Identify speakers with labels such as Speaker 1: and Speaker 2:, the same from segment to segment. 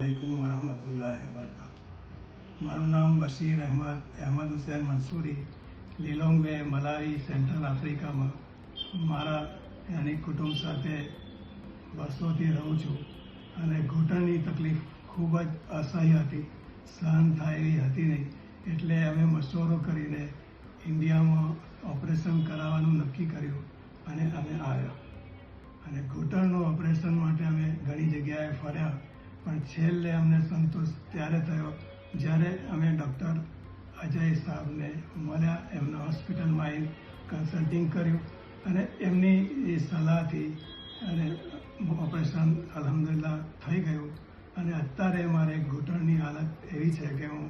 Speaker 1: वालेकुम वरहमतुल्लाहि वबरकातुहू। मारू नाम Bashir Ahmed Hussain Mansuri, Lilongwe Malawi central Africa में मारा यानी कुटुंब साथे वर्षोथी रहूँ छूँ अने घूंटणनी तकलीफ खूब ज असह्य थी, सहन थाय एवी हती नहीं, एटले अमे मशवरो करीने इंडिया में ऑपरेशन कराववानुं नक्की कर्युं अने अमे आव्या अने घूंटणनुं ऑपरेशन माटे अमे घणी जग्याए फर्या, पण छेल्ले अमने संतोष त्यारे थयो ज्यारे अमे डॉक्टर अजय साहब ने मळ्या, एमना होस्पिटलमां आवीने कन्सल्टिंग कर्युं अने एमनी ए सलाहथी अने ऑपरेशन अल्हम्दुलिल्लाह थई गयुं अने अत्यारे मारे घूंटणनी हालत एवी छे के हूँ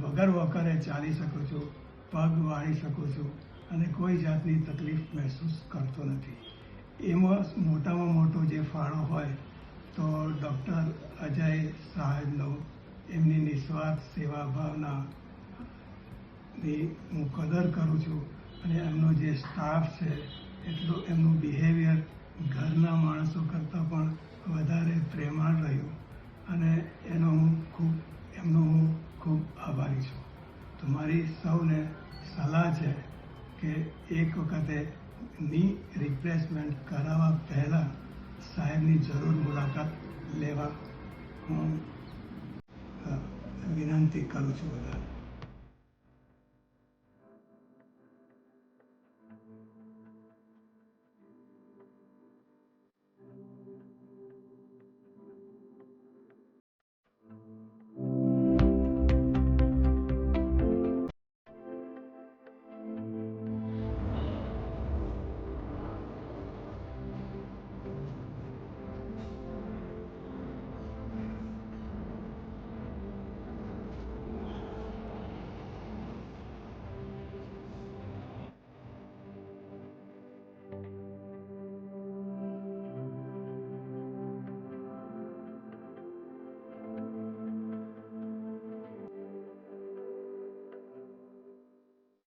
Speaker 1: वगर वोकरे चाली शकું છું, पग वाળી શકું છું અને કોઈ જાતની તકલીફ મહેસૂસ કરતો નથી। એમાં મોટામાં મોટો જે ફાળો હોય તો ડૉક્ટર અજય સાહેબનો, એમની નિસ્વાર્થ સેવા ભાવનાની હું કદર કરું છું અને એમનો જે સ્ટાફ છે એટલું એમનું બિહેવિયર ઘરના માણસો કરતાં પણ વધારે પ્રેમાળ રહ્યું અને એમનો હું ખૂબ આભારી છું। તો મારી સૌને સલાહ છે કે એક વખતે ની રિપ્લેસમેન્ટ કરાવવા પહેલાં સાહેબની જરૂર મુલાકાત લેવા હું વિનંતી કરું છું બધા।